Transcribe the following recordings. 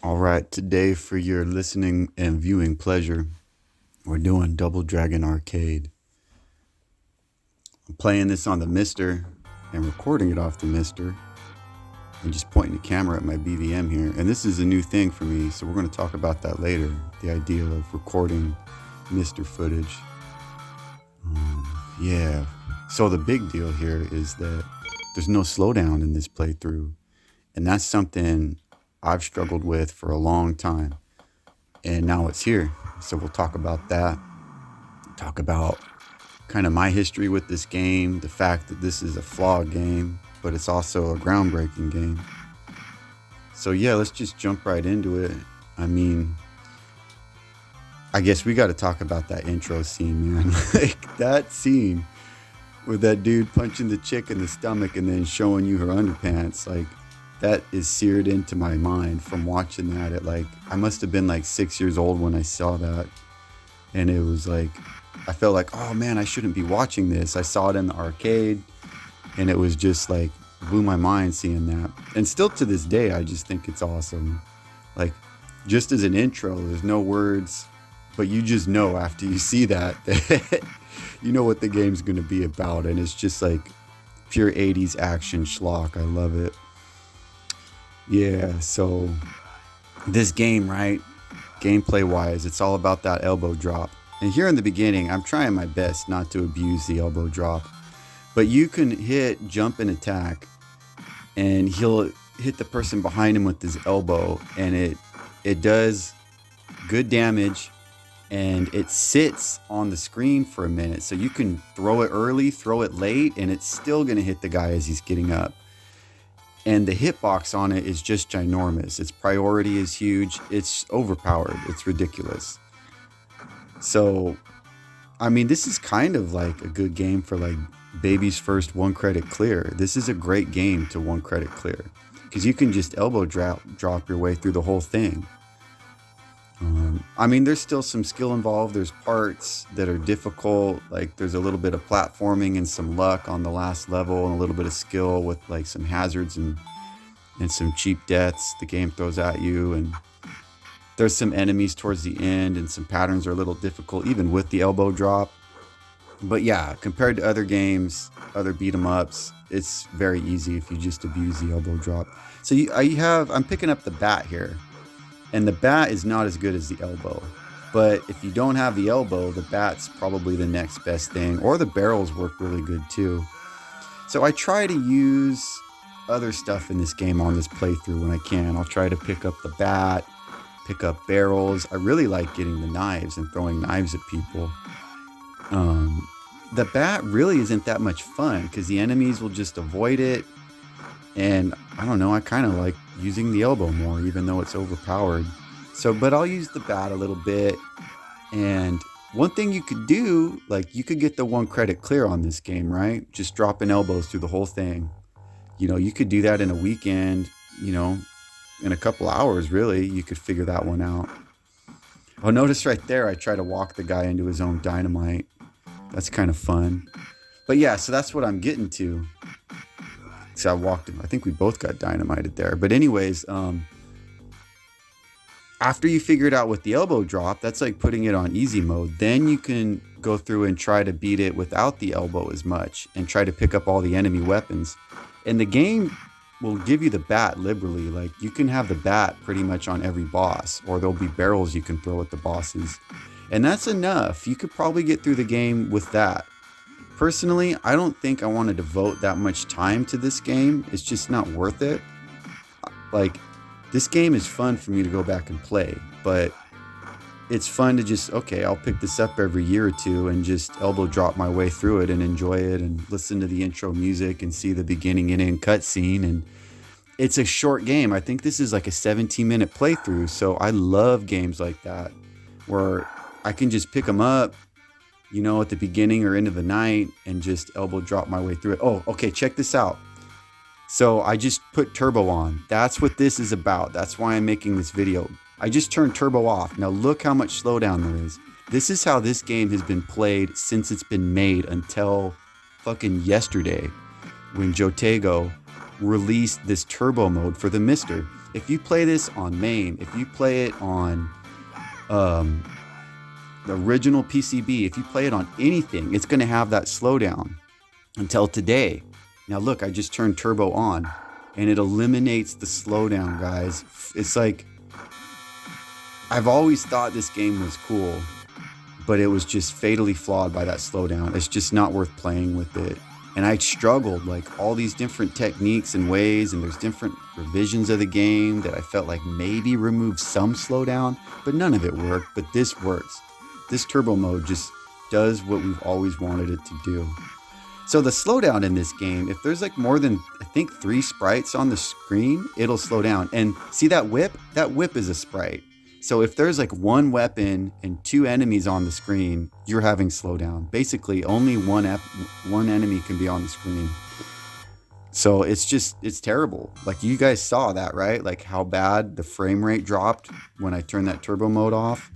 All right, today for your listening and viewing pleasure, we're doing Double Dragon Arcade. I'm playing this on the MiSTer and recording it off the MiSTer and just pointing the camera at my BVM here. And this is a new thing for me, so we're going to talk about that later, the idea of recording MiSTer footage. Yeah, so the big deal here is that there's no slowdown in this playthrough, and that's something I've struggled with for a long time, and now it's here. So we'll talk about that, talk about kind of my history with this game, the fact that this is a flawed game, but it's also a groundbreaking game. So yeah, let's just jump right into it. I guess we got to talk about that intro scene, man. Like that scene with that dude punching the chick in the stomach and then showing you her underpants, like that is seared into my mind from watching that at I must have been 6 years old when I saw that. And it was I felt like, oh man, I shouldn't be watching this. I saw it in the arcade and it was just blew my mind seeing that. And still to this day, I just think it's awesome. Just as an intro, there's no words, but you just know after you see that you know what the game's going to be about. And it's just pure 80s action schlock. I love it. Yeah, so this game, right, gameplay wise, it's all about that elbow drop. And here in the beginning, I'm trying my best not to abuse the elbow drop, but you can hit jump and attack and he'll hit the person behind him with his elbow, and it does good damage, and it sits on the screen for a minute. So you can throw it early, throw it late, and it's still going to hit the guy as he's getting up. And the hitbox on it is just ginormous. Its priority is huge. It's overpowered. It's ridiculous. So, this is kind of a good game for baby's first one credit clear. This is a great game to one credit clear because you can just elbow drop your way through the whole thing. There's still some skill involved. There's parts that are difficult. There's a little bit of platforming and some luck on the last level, and a little bit of skill with some hazards and some cheap deaths the game throws at you. And there's some enemies towards the end, and some patterns are a little difficult even with the elbow drop. But yeah, compared to other games, other beat 'em ups, it's very easy if you just abuse the elbow drop. So I'm picking up the bat here. And the bat is not as good as the elbow. But if you don't have the elbow, the bat's probably the next best thing. Or the barrels work really good too. So I try to use other stuff in this game on this playthrough when I can. I'll try to pick up the bat, pick up barrels. I really like getting the knives and throwing knives at people. The bat really isn't that much fun because the enemies will just avoid it. And I don't know, I kind of like using the elbow more, even though it's overpowered. But I'll use the bat a little bit. And one thing you could do, you could get the one credit clear on this game, right? Just dropping elbows through the whole thing. You could do that in a weekend, in a couple hours, really. You could figure that one out. Oh, notice right there, I try to walk the guy into his own dynamite. That's kind of fun. But yeah, so that's what I'm getting to. So I walked him. I think we both got dynamited there. But anyways, after you figure it out with the elbow drop, that's like putting it on easy mode. Then you can go through and try to beat it without the elbow as much and try to pick up all the enemy weapons. And the game will give you the bat liberally. You can have the bat pretty much on every boss, or there'll be barrels you can throw at the bosses. And that's enough. You could probably get through the game with that. Personally, I don't think I want to devote that much time to this game. It's just not worth it. This game is fun for me to go back and play, but it's fun to just, okay, I'll pick this up every year or two and just elbow drop my way through it and enjoy it and listen to the intro music and see the beginning and end cutscene. And it's a short game. I think this is a 17-minute playthrough. So I love games like that where I can just pick them up, at the beginning or end of the night and just elbow drop my way through it. Oh, okay, check this out. So I just put turbo on. That's what this is about. That's why I'm making this video. I just turned turbo off. Now look how much slowdown there is. This is how this game has been played since it's been made until fucking yesterday when Jotego released this turbo mode for the MiSTer. if you play this on MAME, if you play it on the original PCB, if you play it on anything, it's going to have that slowdown until today. Now look, I just turned turbo on and it eliminates the slowdown, guys. It's like, I've always thought this game was cool, but it was just fatally flawed by that slowdown. It's just not worth playing with it. And I struggled, like all these different techniques and ways, and there's different revisions of the game that I felt like maybe removed some slowdown, but none of it worked. But this works. This turbo mode just does what we've always wanted it to do. So the slowdown in this game, if there's like more than, I think, 3 sprites on the screen, it'll slow down. And see that whip? That whip is a sprite. So if there's like 1 weapon and 2 enemies on the screen, you're having slowdown. Basically, only one enemy can be on the screen. So it's terrible. Like you guys saw that, right? Like how bad the frame rate dropped when I turned that turbo mode off.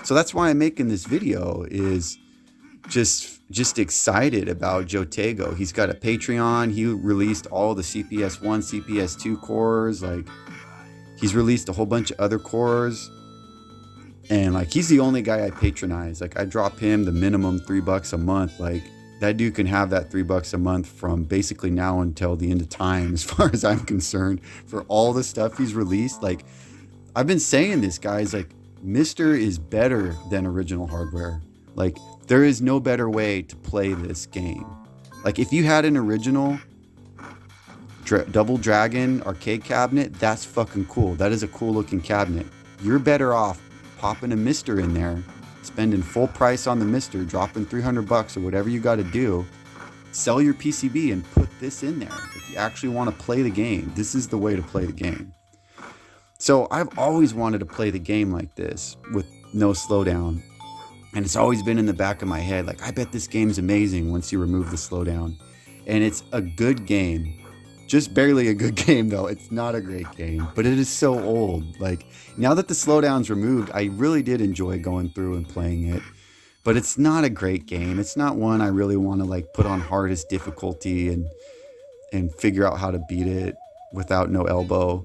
So that's why I'm making this video, is just excited about Jotego. He's got a Patreon. He released all the CPS 1, CPS 2 cores. Like he's released a whole bunch of other cores. And like, he's the only guy I patronize. Like I drop him the minimum $3 a month. Like that dude can have that $3 a month from basically now until the end of time, as far as I'm concerned, for all the stuff he's released. Like I've been saying this, guys, like MiSTer is better than original hardware. Like there is no better way to play this game. Like if you had an original Double Dragon arcade cabinet, that's fucking cool. That is a cool looking cabinet. You're better off popping a MiSTer in there, spending full price on the MiSTer, dropping $300 or whatever you got to do, sell your PCB and put this in there. If you actually want to play the game, this is the way to play the game. So I've always wanted to play the game like this with no slowdown. And it's always been in the back of my head, like, I bet this game's amazing once you remove the slowdown. And it's a good game. Just barely a good game, though. It's not a great game, but it is so old. Like, now that the slowdown's removed, I really did enjoy going through and playing it. But it's not a great game. It's not one I really want to, like, put on hardest difficulty and figure out how to beat it without no elbow.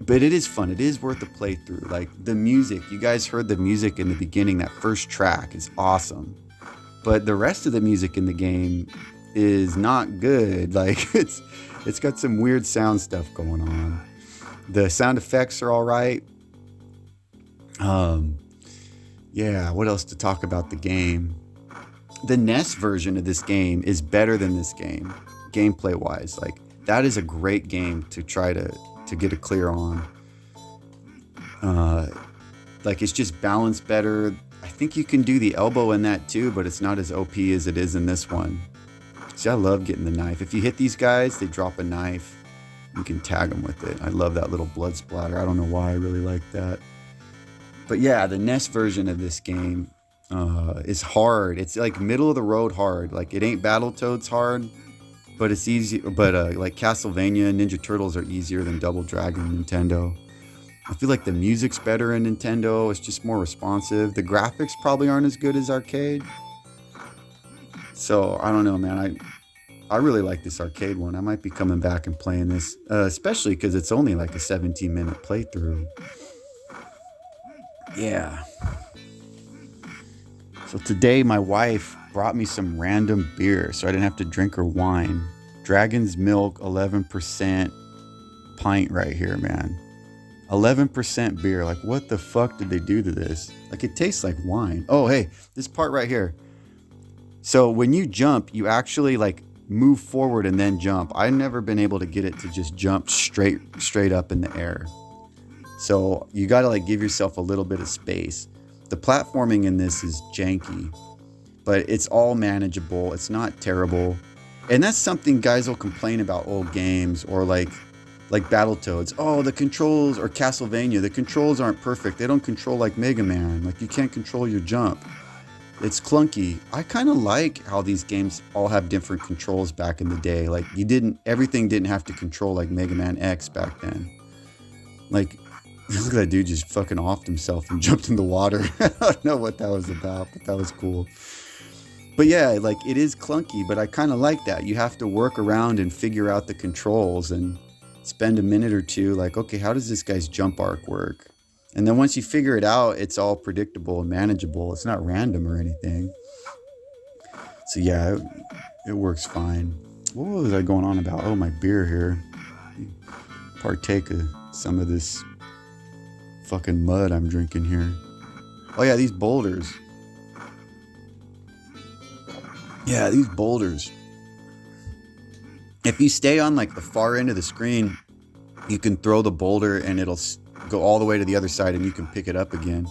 But it is fun. It is worth a playthrough. Like, the music, you guys heard the music in the beginning. That first track is awesome. But the rest of the music in the game is not good. Like, it's got some weird sound stuff going on. The sound effects are all right. Yeah, what else to talk about the game? The NES version of this game is better than this game, gameplay wise. Like, that is a great game to try to get a clear on. Like, it's just balanced better. I think you can do the elbow in that too, but it's not as OP as it is in this one. See, I love getting the knife. If you hit these guys, they drop a knife. You can tag them with it. I love that little blood splatter. I don't know why I really like that. But yeah, the NES version of this game is hard. It's like middle of the road hard. Like, it ain't Battletoads hard, but it's easy. But like Castlevania and Ninja Turtles are easier than Double Dragon and Nintendo. I feel like the music's better in Nintendo. It's just more responsive. The graphics probably aren't as good as arcade. So I don't know, man. I really like this arcade one. I might be coming back and playing this, especially because it's only like a 17-minute playthrough. Yeah. So today my wife brought me some random beer so I didn't have to drink her wine. Dragon's Milk, 11% pint right here, man. 11% beer. Like, what the fuck did they do to this? Like, it tastes like wine. Oh, hey, this part right here. So when you jump, you actually like move forward and then jump. I've never been able to get it to just jump straight up in the air. So you got to like give yourself a little bit of space. The platforming in this is janky, but it's all manageable. It's not terrible. And that's something guys will complain about old games, or like Battletoads. Oh, the controls, or Castlevania, the controls aren't perfect. They don't control like Mega Man. Like, you can't control your jump. It's clunky. I kind of like how these games all have different controls back in the day. Like, everything didn't have to control like Mega Man X back then. Like, look at that dude just fucking offed himself and jumped in the water. I don't know what that was about, but that was cool. But yeah, like, it is clunky, but I kind of like that. You have to work around and figure out the controls, and spend a minute or two like, okay, how does this guy's jump arc work? And then once you figure it out, it's all predictable and manageable. It's not random or anything. So yeah, it works fine. What was I going on about? Oh, my beer here. Partake of some of this fucking mud I'm drinking here. Oh yeah, these boulders. Yeah, these boulders. If you stay on like the far end of the screen, you can throw the boulder and it'll go all the way to the other side and you can pick it up again.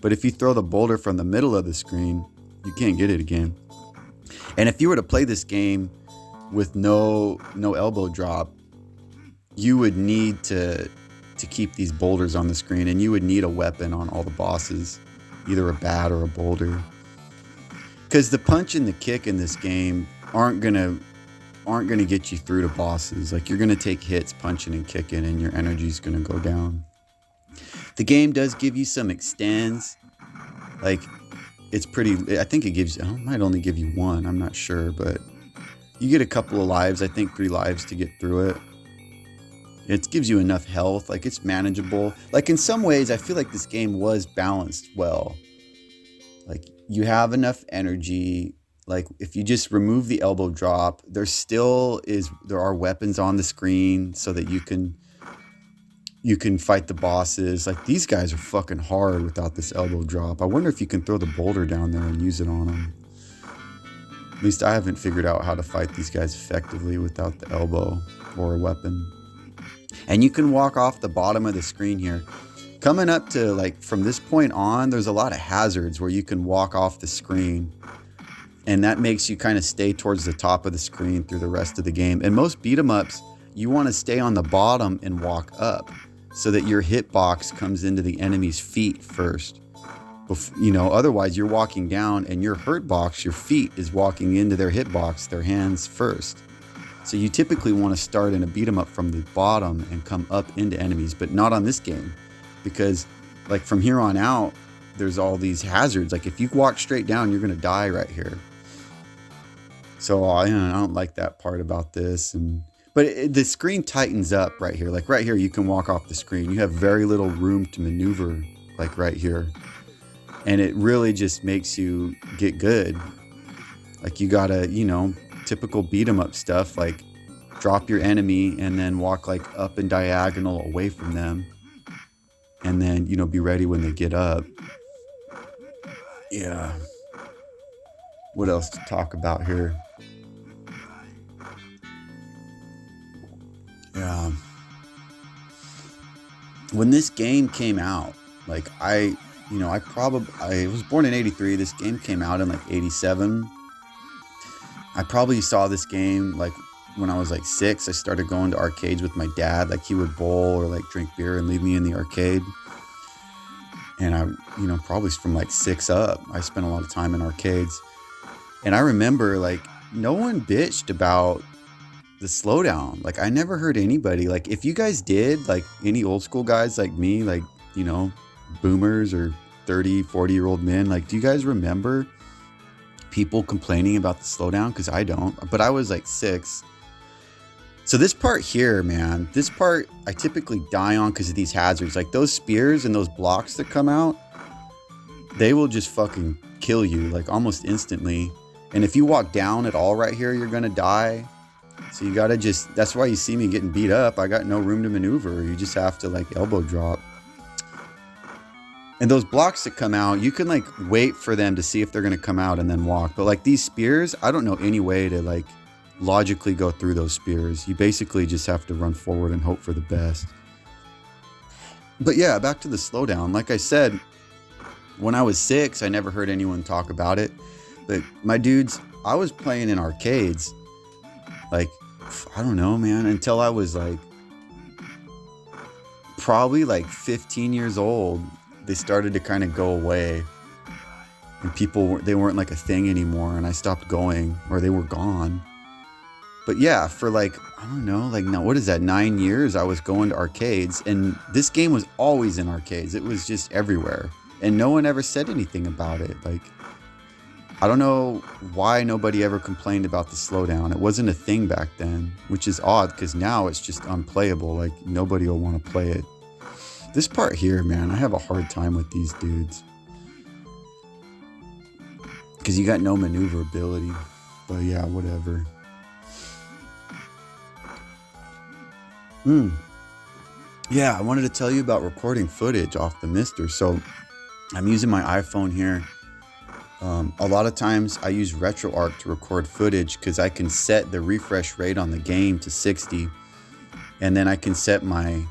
But if you throw the boulder from the middle of the screen, you can't get it again. And if you were to play this game with no elbow drop, you would need to keep these boulders on the screen, and you would need a weapon on all the bosses, either a bat or a boulder. Because the punch and the kick in this game aren't gonna get you through to bosses. Like, you're gonna take hits punching and kicking, and your energy's gonna go down. The game does give you some extends. Like, it's pretty. I think it gives. It might only give you one. I'm not sure, but you get a couple of lives. I think 3 lives to get through it. It gives you enough health. Like, it's manageable. Like, in some ways, I feel like this game was balanced well. Like, you have enough energy. Like, if you just remove the elbow drop, there are weapons on the screen so that you can fight the bosses. Like, these guys are fucking hard without this elbow drop. I wonder if you can throw the boulder down there and use it on them. At least I haven't figured out how to fight these guys effectively without the elbow or a weapon. And you can walk off the bottom of the screen here. Coming up to, like, from this point on, there's a lot of hazards where you can walk off the screen. And that makes you kind of stay towards the top of the screen through the rest of the game. And most beat 'em ups, you want to stay on the bottom and walk up so that your hitbox comes into the enemy's feet first. Otherwise you're walking down and your hurt box, your feet, is walking into their hitbox, their hands first. So you typically want to start in a beat 'em up from the bottom and come up into enemies, but not on this game, because like from here on out, there's all these hazards. Like, if you walk straight down, you're going to die right here. So I don't like that part about this. But the screen tightens up right here. Like right here, you can walk off the screen. You have very little room to maneuver, like right here. And it really just makes you get good. Like, you gotta, typical beat 'em up stuff, like drop your enemy and then walk like up and diagonal away from them. And then, be ready when they get up. Yeah. What else to talk about here? Yeah. When this game came out, like I was born in 83. This game came out in like 87. I probably saw this game like when I was like 6. I started going to arcades with my dad. Like, he would bowl or like drink beer and leave me in the arcade. And I, probably from like 6 up, I spent a lot of time in arcades. And I remember, like, no one bitched about the Slowdown. Like, I never heard anybody, like, if you guys did, like any old school guys like me, like, boomers or 30, 40-year-old men, like, do you guys remember people complaining about the Slowdown? Because I don't. But I was like 6. So this part here, man, this part I typically die on because of these hazards. Like, those spears and those blocks that come out, they will just fucking kill you, like, almost instantly. And if you walk down at all right here, you're gonna die. So you gotta that's why you see me getting beat up. I got no room to maneuver. You just have to, like, elbow drop. And those blocks that come out, you can, like, wait for them to see if they're gonna come out and then walk. But, like, these spears, I don't know any way to, like, logically go through those spears. You basically just have to run forward and hope for the best. But yeah, back to the Slowdown. Like I said, when I was 6, I never heard anyone talk about it. But my dudes, I was playing in arcades, like, I don't know, man, until I was like probably like 15 years old. They started to kind of go away, and they weren't like a thing anymore, and I stopped going, or they were gone. But yeah, for like, I don't know, like, now, what is that, 9 years I was going to arcades, and this game was always in arcades. It was just everywhere, and no one ever said anything about it. Like, I don't know why nobody ever complained about the slowdown. It wasn't a thing back then, which is odd because now it's just unplayable. Like nobody will want to play it. This part here, man, I have a hard time with these dudes because you got no maneuverability. But yeah, whatever. Yeah, I wanted to tell you about recording footage off the MiSTer. So I'm using my iPhone here. A lot of times I use RetroArch to record footage because I can set the refresh rate on the game to 60, and then I can set my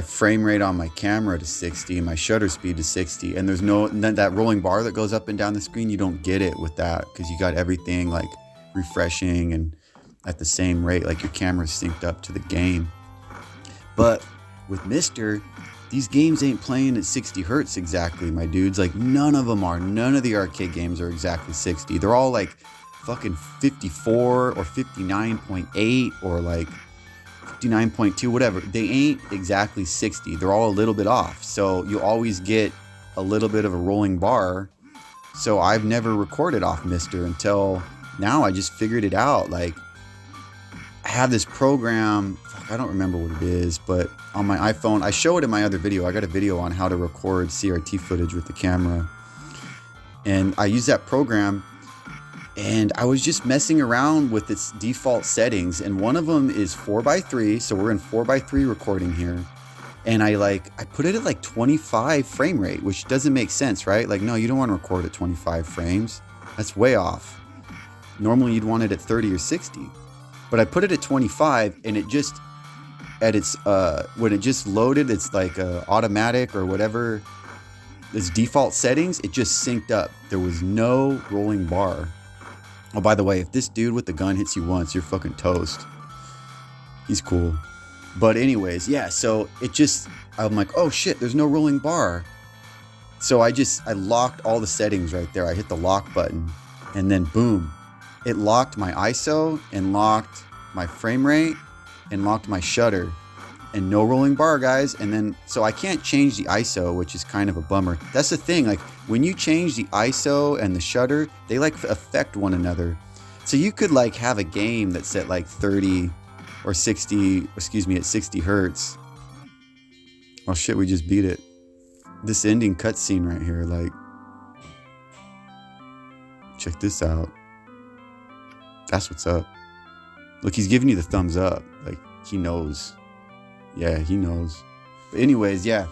frame rate on my camera to 60 and my shutter speed to 60, and there's no that rolling bar that goes up and down the screen. You don't get it with that because you got everything like refreshing and at the same rate, like your camera's synced up to the game. But with MiSTer, these games ain't playing at 60 hertz exactly, my dudes. Like none of them are. None of the arcade games are exactly 60. They're all like fucking 54 or 59.8 or like 59.2, whatever. They ain't exactly 60. They're all a little bit off. So you always get a little bit of a rolling bar. So I've never recorded off MiSTer until now. I just figured it out. Like I have this program, I don't remember what it is, but on my iPhone, I show it in my other video. I got a video on how to record CRT footage with the camera. And I use that program, and I was just messing around with its default settings. And one of them is 4:3. So we're in 4:3 recording here. And I put it at like 25 frame rate, which doesn't make sense, right? Like, no, you don't want to record at 25 frames. That's way off. Normally you'd want it at 30 or 60. But I put it at 25, and it just, at its, when it just loaded, it's like automatic or whatever, its default settings, it just synced up. There was no rolling bar. Oh, by the way, if this dude with the gun hits you once, you're fucking toast. He's cool. But anyways, yeah, so it just, I'm like, oh shit, there's no rolling bar. So I locked all the settings right there. I hit the lock button, and then boom. It locked my ISO and locked my frame rate and locked my shutter, and no rolling bar, guys. And then, so I can't change the ISO, which is kind of a bummer. That's the thing. Like when you change the ISO and the shutter, they like affect one another. So you could like have a game that's at like 30 or 60, excuse me, at 60 hertz. Oh shit, we just beat it. This ending cutscene right here, like, check this out. That's what's up. Look, he's giving you the thumbs up. Like, he knows. Yeah, he knows. But anyways, yeah.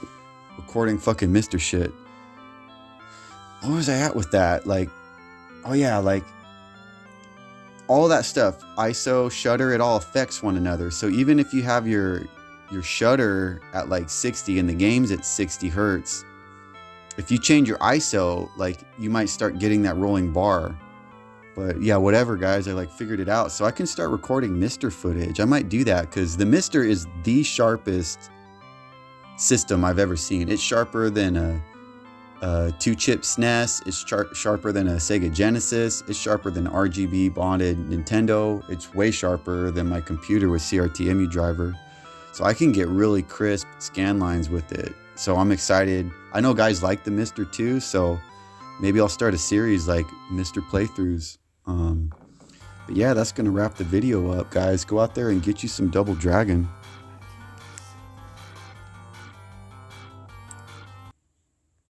Recording fucking MiSTer shit. Where was I at with that? Like, oh yeah, like, all that stuff. ISO, shutter, it all affects one another. So even if you have your shutter at like 60 and the game's at 60 hertz, if you change your ISO, like, you might start getting that rolling bar. But yeah, whatever, guys. I like figured it out. So I can start recording MiSTer footage. I might do that because the MiSTer is the sharpest system I've ever seen. It's sharper than a 2-chip SNES. It's sharper than a Sega Genesis. It's sharper than RGB bonded Nintendo. It's way sharper than my computer with CRT EMU driver. So I can get really crisp scan lines with it. So I'm excited. I know guys like the MiSTer too. So maybe I'll start a series like MiSTer playthroughs. But yeah, that's going to wrap the video up, guys. Go out there and get you some Double Dragon.